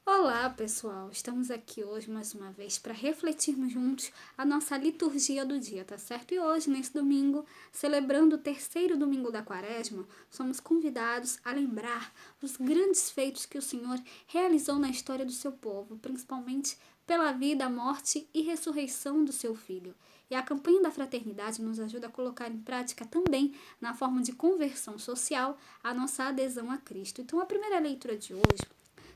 Olá, pessoal! Estamos aqui hoje mais uma vez para refletirmos juntos a nossa liturgia do dia, tá certo? E hoje, nesse domingo, celebrando o terceiro domingo da Quaresma, somos convidados a lembrar os grandes feitos que o Senhor realizou na história do seu povo, principalmente pela vida, morte e ressurreição do seu Filho. E a campanha da fraternidade nos ajuda a colocar em prática também, na forma de conversão social, a nossa adesão a Cristo. Então, a primeira leitura de hoje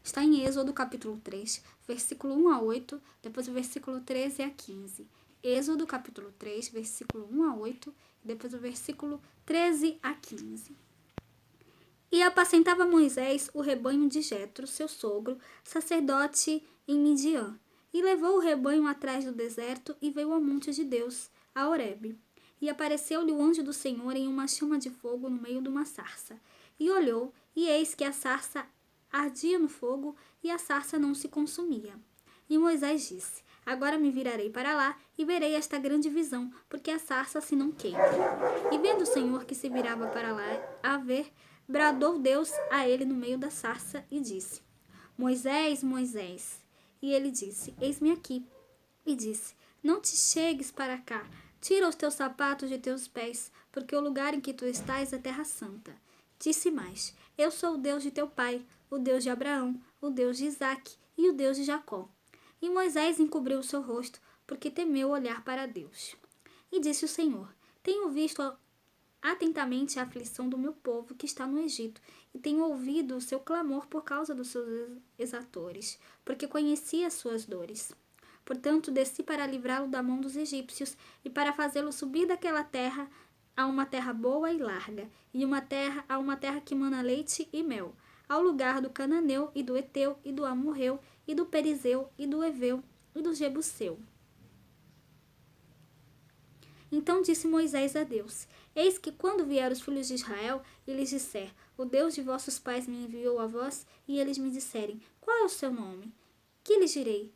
está em Êxodo capítulo 3, versículo 1 a 8, depois o versículo 13 a 15. Êxodo capítulo 3, versículo 1 a 8, e depois o versículo 13 a 15. E apacentava Moisés o rebanho de Jetro, seu sogro, sacerdote em Midian, e levou o rebanho atrás do deserto e veio ao monte de Deus, a Horebe. E apareceu-lhe o anjo do Senhor em uma chama de fogo no meio de uma sarça. E olhou, e eis que a sarça ardia no fogo, e a sarça não se consumia. E Moisés disse: Agora me virarei para lá e verei esta grande visão, porque a sarça se não queima. E vendo o Senhor que se virava para lá a ver, bradou Deus a ele no meio da sarça e disse: Moisés, Moisés. E ele disse: Eis-me aqui. E disse: Não te chegues para cá, tira os teus sapatos de teus pés, porque o lugar em que tu estás é terra santa. Disse mais: Eu sou o Deus de teu pai, o Deus de Abraão, o Deus de Isaque e o Deus de Jacó. E Moisés encobriu o seu rosto, porque temeu olhar para Deus. E disse o Senhor: Tenho visto atentamente a aflição do meu povo que está no Egito, e tenho ouvido o seu clamor por causa dos seus exatores, porque conheci as suas dores. Portanto, desci para livrá-lo da mão dos egípcios e para fazê-lo subir daquela terra a uma terra boa e larga, e a uma terra que mana leite e mel, ao lugar do cananeu e do eteu e do amorreu e do perizeu e do eveu e do jebuseu. Então disse Moisés a Deus: Eis que quando vier os filhos de Israel e lhes disser: O Deus de vossos pais me enviou a vós, e eles me disserem: Qual é o seu nome? Que lhes direi?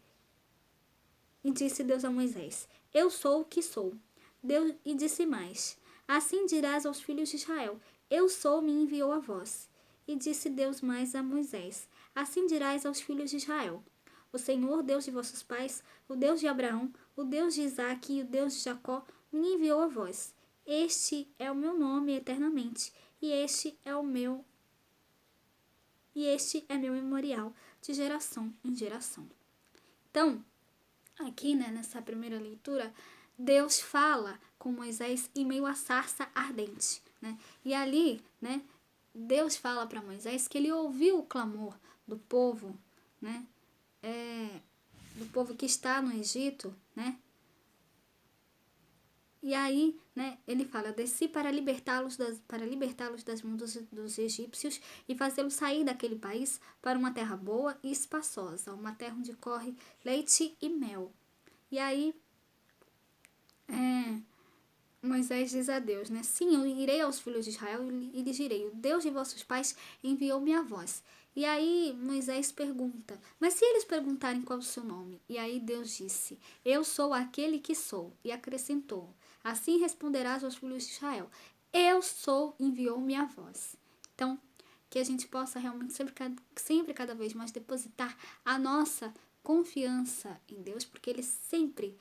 E disse Deus a Moisés: Eu sou o que sou. Deus e disse mais: Assim dirás aos filhos de Israel: Eu sou, me enviou a vós. E disse Deus mais a Moisés: Assim dirás aos filhos de Israel: O Senhor, Deus de vossos pais, o Deus de Abraão, o Deus de Isaque e o Deus de Jacó, me enviou a vós. Este é o meu nome eternamente, e este é meu memorial de geração em geração. Então, aqui, nessa primeira leitura, Deus fala com Moisés em meio à sarça ardente, E ali, Deus fala para Moisés que ele ouviu o clamor do povo, do povo que está no Egito, E aí, ele fala: desci para libertá-los das mãos dos egípcios e fazê-los sair daquele país para uma terra boa e espaçosa, uma terra onde corre leite e mel. E aí, Moisés diz a Deus, Sim, eu irei aos filhos de Israel e lhes direi: O Deus de vossos pais enviou-me a vós. E aí Moisés pergunta: Mas se eles perguntarem qual é o seu nome? E aí Deus disse: Eu sou aquele que sou. E acrescentou: Assim responderás aos filhos de Israel: Eu sou, enviou-me a vós. Então, que a gente possa realmente sempre cada vez mais depositar a nossa confiança em Deus, porque Ele sempre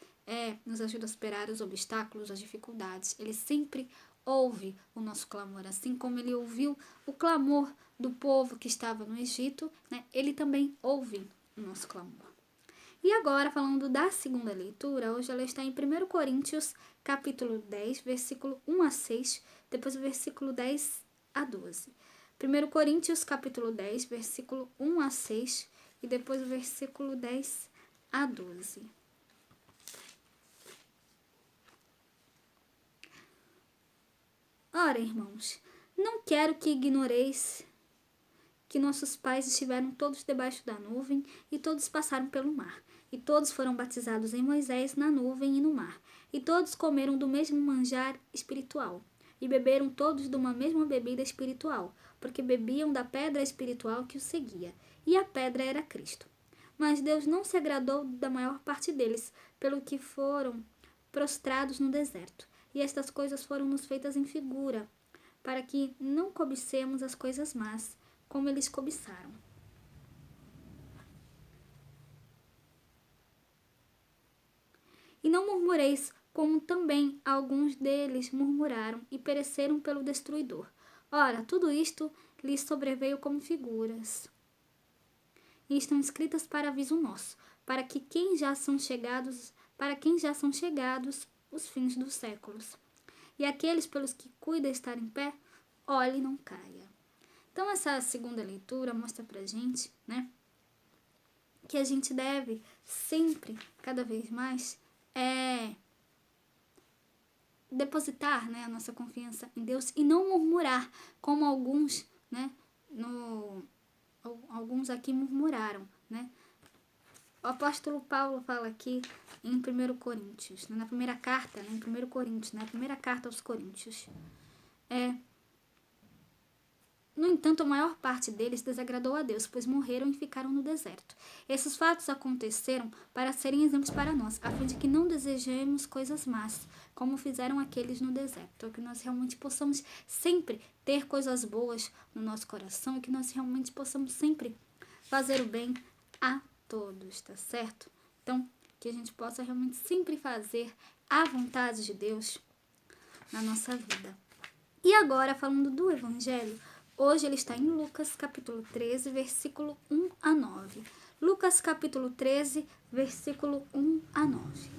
nos ajuda a superar os obstáculos, as dificuldades. Ele sempre ouve o nosso clamor, assim como Ele ouviu o clamor do povo que estava no Egito, Ele também ouve o nosso clamor. E agora, falando da segunda leitura, hoje ela está em 1 Coríntios, capítulo 10, versículo 1 a 6, depois o versículo 10 a 12. 1 Coríntios, capítulo 10, versículo 1 a 6, e depois o versículo 10 a 12. Ora, irmãos, não quero que ignoreis que nossos pais estiveram todos debaixo da nuvem e todos passaram pelo mar. E todos foram batizados em Moisés na nuvem e no mar. E todos comeram do mesmo manjar espiritual. E beberam todos de uma mesma bebida espiritual, porque bebiam da pedra espiritual que os seguia. E a pedra era Cristo. Mas Deus não se agradou da maior parte deles, pelo que foram prostrados no deserto. E estas coisas foram-nos feitas em figura, para que não cobicemos as coisas más, como eles cobiçaram. E não murmureis, como também alguns deles murmuraram e pereceram pelo destruidor. Ora, tudo isto lhes sobreveio como figuras, e estão escritas para aviso nosso, para quem já são chegados os fins dos séculos. E aqueles pelos que cuida estar em pé, olhe e não caia. Então essa segunda leitura mostra pra gente, né, que a gente deve sempre, cada vez mais, depositar, né, a nossa confiança em Deus e não murmurar, como alguns, né, alguns aqui murmuraram, né. O apóstolo Paulo fala aqui em 1 Coríntios, na primeira carta, né, em 1 Coríntios, na primeira carta aos Coríntios. No entanto, a maior parte deles desagradou a Deus, pois morreram e ficaram no deserto. Esses fatos aconteceram para serem exemplos para nós, a fim de que não desejemos coisas más, como fizeram aqueles no deserto. Então, que nós realmente possamos sempre ter coisas boas no nosso coração e que nós realmente possamos sempre fazer o bem a todos, tá certo? Então, que a gente possa realmente sempre fazer a vontade de Deus na nossa vida. E agora, falando do Evangelho, hoje ele está em Lucas, capítulo 13, versículo 1 a 9. Lucas, capítulo 13, versículo 1 a 9.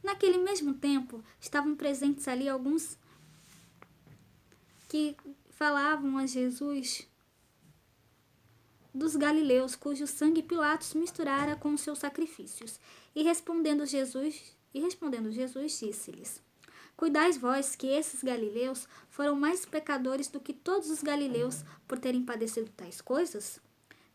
Naquele mesmo tempo, estavam presentes ali alguns que falavam a Jesus dos galileus, cujo sangue Pilatos misturara com os seus sacrifícios. E respondendo Jesus disse-lhes: Cuidais vós que esses galileus foram mais pecadores do que todos os galileus por terem padecido tais coisas?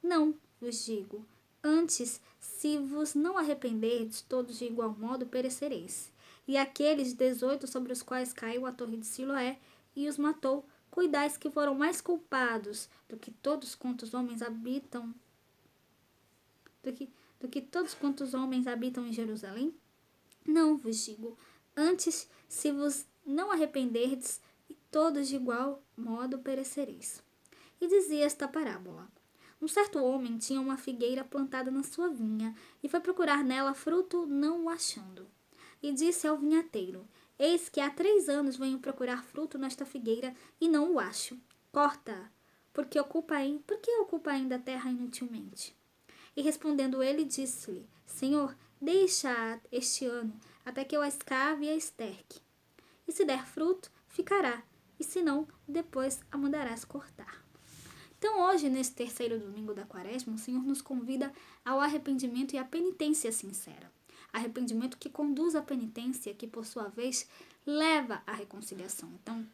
Não, vos digo. Antes, se vos não arrependerdes, todos de igual modo perecereis. E aqueles 18 sobre os quais caiu a torre de Siloé e os matou, cuidais que foram mais culpados do que todos quantos homens habitam em Jerusalém? Não, vos digo. Antes, se vos não arrependerdes, todos de igual modo perecereis. E dizia esta parábola: Um certo homem tinha uma figueira plantada na sua vinha, e foi procurar nela fruto, não o achando. E disse ao vinhateiro: Eis que há 3 anos venho procurar fruto nesta figueira, e não o acho. Corta-a, porque ocupa ainda a terra inutilmente. E respondendo ele, disse-lhe: Senhor, deixa-a este ano, até que eu a escave e a esterque. E se der fruto, ficará, e se não, depois a mandarás cortar. Então hoje, nesse terceiro domingo da quaresma, o Senhor nos convida ao arrependimento e à penitência sincera. Arrependimento que conduz à penitência, que por sua vez leva à reconciliação. Então,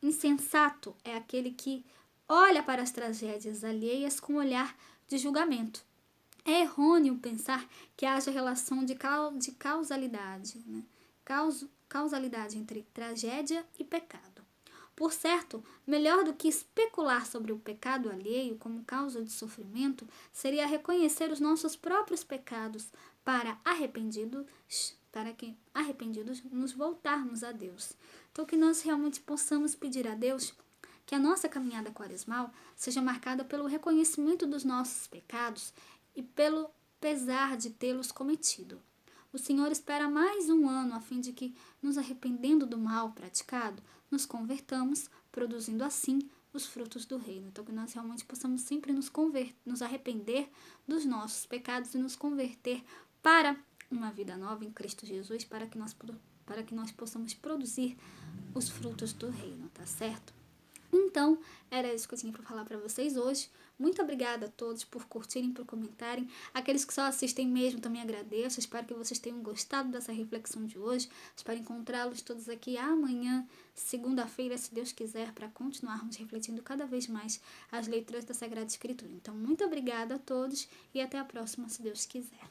insensato é aquele que olha para as tragédias alheias com olhar de julgamento. É errôneo pensar que haja relação de causalidade, né? Causalidade entre tragédia e pecado. Por certo, melhor do que especular sobre o pecado alheio como causa de sofrimento, seria reconhecer os nossos próprios pecados para que arrependidos nos voltarmos a Deus. Então que nós realmente possamos pedir a Deus que a nossa caminhada quaresmal seja marcada pelo reconhecimento dos nossos pecados e pelo pesar de tê-los cometido. O Senhor espera mais um ano a fim de que, nos arrependendo do mal praticado, nos convertamos, produzindo assim os frutos do reino. Então que nós realmente possamos sempre nos arrepender dos nossos pecados e nos converter para uma vida nova em Cristo Jesus, para que nós possamos produzir os frutos do reino, tá certo? Então, era isso que eu tinha para falar para vocês hoje. Muito obrigada a todos por curtirem, por comentarem. Aqueles que só assistem mesmo, também agradeço. Espero que vocês tenham gostado dessa reflexão de hoje. Espero encontrá-los todos aqui amanhã, segunda-feira, se Deus quiser, para continuarmos refletindo cada vez mais as leituras da Sagrada Escritura. Então, muito obrigada a todos e até a próxima, se Deus quiser.